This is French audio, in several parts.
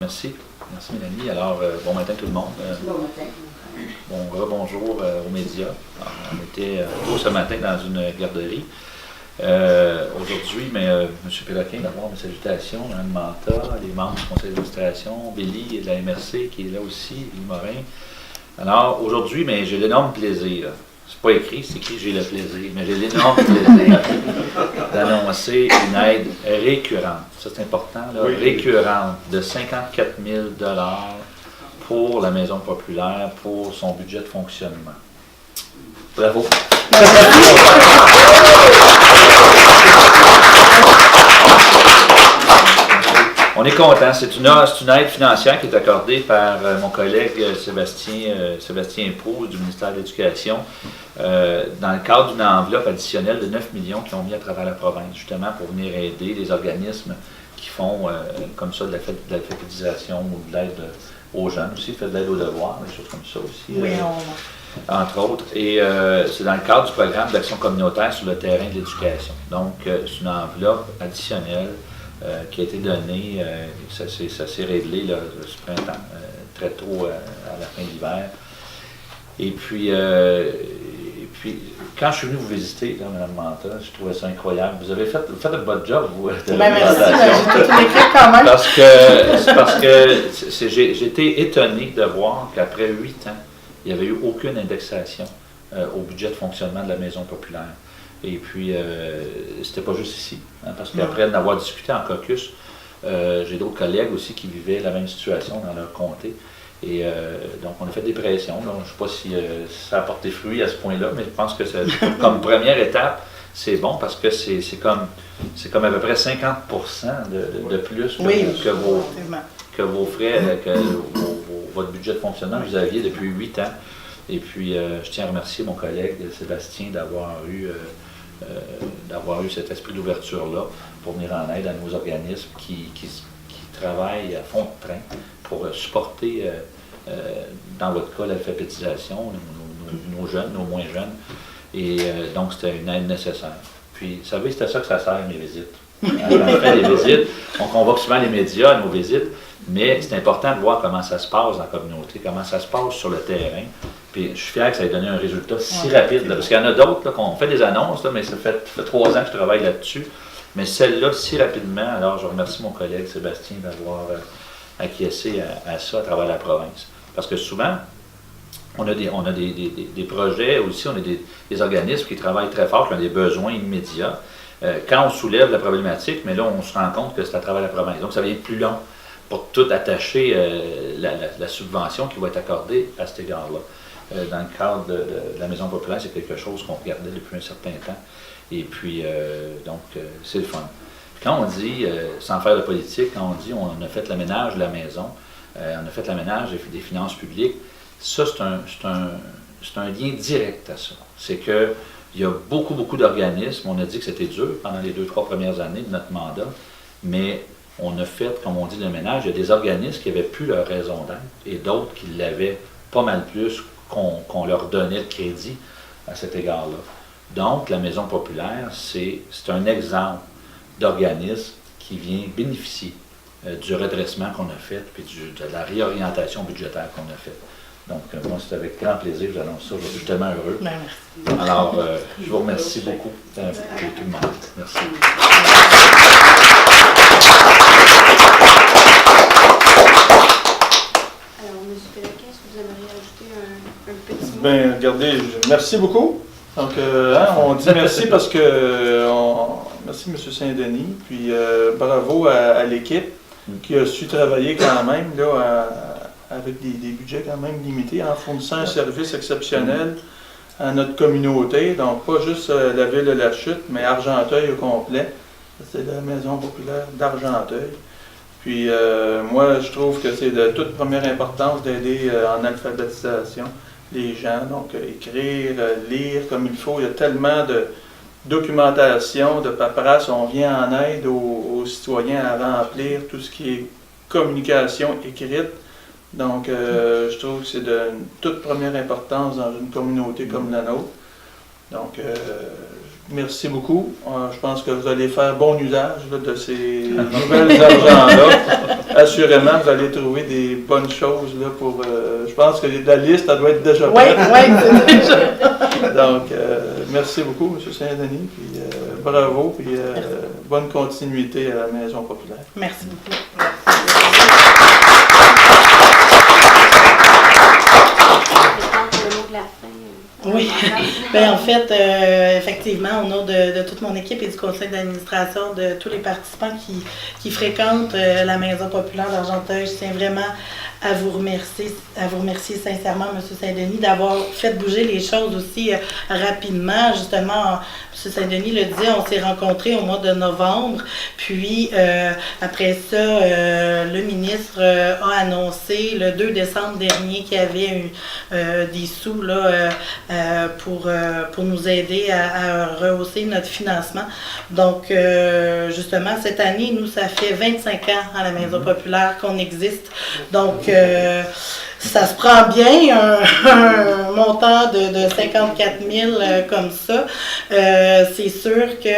Merci. Merci Mélanie. Alors, bon matin tout le monde. Bon matin. Bonjour aux médias. Alors, on était tôt ce matin dans une garderie. Aujourd'hui, M. Péloquin, d'abord, mes salutations, Mme Manta, les membres du conseil d'administration, Billy de la MRC qui est là aussi, Billy Morin. Alors, aujourd'hui, j'ai l'énorme plaisir. C'est pas écrit, c'est écrit j'ai le plaisir, mais j'ai l'énorme plaisir d'annoncer une aide récurrente. Ça, c'est important, là, oui. Récurrente de 54 000 $ pour la Maison populaire, pour son budget de fonctionnement. Bravo! On est content. C'est une aide financière qui est accordée par mon collègue Sébastien Proulx du ministère de l'Éducation dans le cadre d'une enveloppe additionnelle de 9 millions qu'ils ont mis à travers la province, justement pour venir aider les organismes qui font comme ça de l'alphabétisation ou de l'aide aux jeunes aussi, de l'aide aux devoirs, des choses comme ça aussi. Oui, entre autres. Et c'est dans le cadre du programme d'action communautaire sur le terrain de l'éducation. Donc, c'est une enveloppe additionnelle qui a été donnée, ça s'est réglé là, ce printemps, très tôt à la fin de l'hiver. Et puis, quand je suis venu vous visiter, là, Mme Manta, je trouvais ça incroyable. Vous avez fait votre job, vous, de merci, j'ai tout écrit quand même. Parce que j'ai été étonné de voir qu'après 8 ans, il n'y avait eu aucune indexation au budget de fonctionnement de la Maison populaire. Et puis, c'était pas juste ici, hein, parce qu'après d'avoir discuté en caucus, j'ai d'autres collègues aussi qui vivaient la même situation dans leur comté. Et donc, on a fait des pressions. Donc, je ne sais pas si ça a porté fruit à ce point-là, mais je pense que comme première étape, c'est bon parce que c'est comme à peu près 50% de plus que vos frais, votre budget de fonctionnement que vous aviez depuis 8 ans. Et puis, je tiens à remercier mon collègue Sébastien d'avoir eu cet esprit d'ouverture-là pour venir en aide à nos organismes qui travaillent à fond de train pour supporter, dans votre cas, l'alphabétisation, nos jeunes, nos moins jeunes. Et donc, c'était une aide nécessaire. Puis, vous savez, c'est à ça que ça sert, mes visites. Quand on fait des visites, on convoque souvent les médias à nos visites, mais c'est important de voir comment ça se passe dans la communauté, comment ça se passe sur le terrain. Puis je suis fier que ça ait donné un résultat si rapide. Là, parce qu'il y en a d'autres qu'on fait des annonces, là, mais ça fait 3 ans que je travaille là-dessus. Mais celle-là, si rapidement, alors je remercie mon collègue Sébastien d'avoir acquiescé à ça à travers la province. Parce que souvent, on a des projets aussi, on a des organismes qui travaillent très fort, qui ont des besoins immédiats. Quand on soulève la problématique, mais là, on se rend compte que c'est à travers la province. Donc, ça devient plus long pour tout attacher la subvention qui va être accordée à cet égard-là. Dans le cadre de la Maison populaire, c'est quelque chose qu'on regardait depuis un certain temps. Et puis, c'est le fun. Puis quand on dit, sans faire de politique, quand on dit on a fait l'aménage de la maison, on a fait l'aménage des finances publiques, ça, c'est un lien direct à ça. C'est que il y a beaucoup d'organismes. On a dit que c'était dur pendant les 2-3 premières années de notre mandat, mais on a fait, comme on dit, le ménage. Il y a des organismes qui n'avaient plus leur raison d'être et d'autres qui l'avaient pas mal plus, qu'on leur donnait le crédit à cet égard-là. Donc, la Maison populaire, c'est un exemple d'organisme qui vient bénéficier du redressement qu'on a fait puis de la réorientation budgétaire qu'on a faite. Donc, moi, c'est avec grand plaisir que j'annonce ça. Je suis tellement heureux. Merci. Alors, je vous remercie beaucoup pour tout le monde. Merci. Alors, M. Péloquin, est-ce que vous aimeriez ajouter un petit mot? Bien, regardez, merci beaucoup. Donc, on dit merci parce que... merci, M. Saint-Denis. Puis, bravo à l'équipe qui a su travailler quand même là, avec des budgets quand même limités, en fournissant un service exceptionnel à notre communauté. Donc, pas juste la ville de La Chute, mais Argenteuil au complet. C'est la Maison populaire d'Argenteuil. Puis, moi, je trouve que c'est de toute première importance d'aider en alphabétisation les gens. Donc, écrire, lire comme il faut. Il y a tellement de documentation, de paperasse. On vient en aide aux citoyens à remplir tout ce qui est communication écrite. Donc, je trouve que c'est de toute première importance dans une communauté comme la nôtre. Donc, merci beaucoup. Je pense que vous allez faire bon usage là, de ces nouvelles argents-là. Assurément, vous allez trouver des bonnes choses là, pour... je pense que la liste, elle doit être déjà prête. Oui, c'est déjà. Donc, merci beaucoup, M. Saint-Denis. Puis, bravo. Puis, bonne continuité à la Maison populaire. Merci beaucoup. Oui, bien, en fait, effectivement, au nom de toute mon équipe et du conseil d'administration, de tous les participants qui fréquentent la Maison populaire d'Argenteuil, je tiens vraiment à vous remercier sincèrement, M. Saint-Denis, d'avoir fait bouger les choses aussi rapidement. Justement, M. Saint-Denis le disait, on s'est rencontrés au mois de novembre, puis après ça, le ministre a annoncé le 2 décembre dernier qu'il y avait des sous là, pour nous aider à rehausser notre financement. Donc, justement, cette année, nous, ça fait 25 ans à la Maison populaire qu'on existe. Donc, ça se prend bien, un montant de 54 000 comme ça. C'est sûr que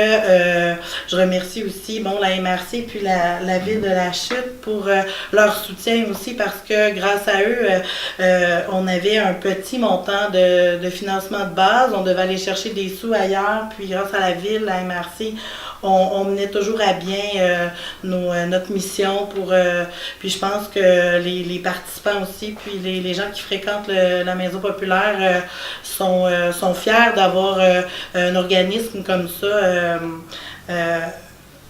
je remercie aussi la MRC puis la Ville de la Chute pour leur soutien aussi, parce que grâce à eux, on avait un petit montant de financement de base. On devait aller chercher des sous ailleurs, puis grâce à la Ville, la MRC, on menait toujours à bien notre mission puis je pense que les participants aussi, puis les gens qui fréquentent la Maison populaire sont fiers d'avoir un organisme comme ça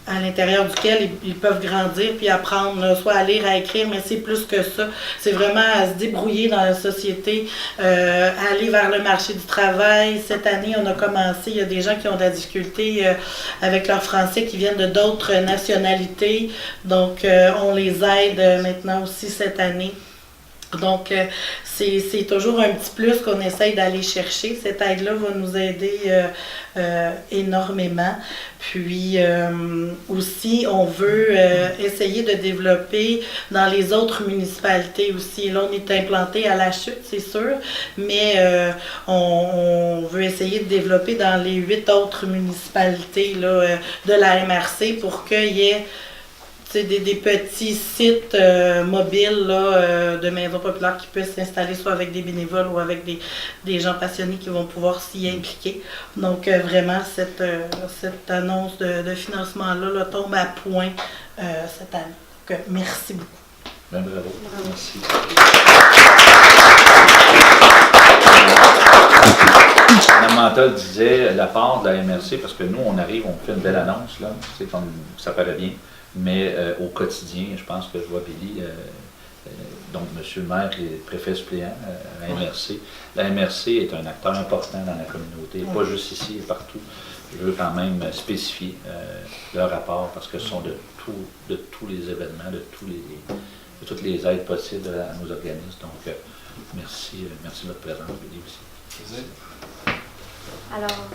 à l'intérieur duquel ils peuvent grandir puis apprendre soit à lire, à écrire, mais c'est plus que ça. C'est vraiment à se débrouiller dans la société, à aller vers le marché du travail. Cette année, on a commencé, il y a des gens qui ont de la difficulté avec leur français, qui viennent de d'autres nationalités. Donc, on les aide maintenant aussi cette année. Donc, c'est toujours un petit plus qu'on essaye d'aller chercher. Cette aide-là va nous aider énormément. Puis aussi, on veut essayer de développer dans les autres municipalités aussi. Là, on est implanté à La Chute, c'est sûr, mais on veut essayer de développer dans les 8 autres municipalités là, de la MRC pour qu'il y ait des petits sites mobiles là, de maisons populaires qui peuvent s'installer soit avec des bénévoles ou avec des gens passionnés qui vont pouvoir s'y impliquer. Donc vraiment, cette annonce de financement-là là, tombe à point cette année. Donc, merci beaucoup. Bien, bravo. Merci. Mme Mantel disait la part de la MRC, parce que nous, on arrive, on fait une belle annonce, là, c'est comme ça paraît bien. Mais au quotidien, je pense que je vois Billy, donc M. le maire et préfet suppléant à la MRC. La MRC est un acteur important dans la communauté, pas juste ici, mais partout. Je veux quand même spécifier leur rapport, parce que ce sont de tous les événements, de toutes les aides possibles à nos organismes. Donc, merci de votre présence, Billy aussi. Alors,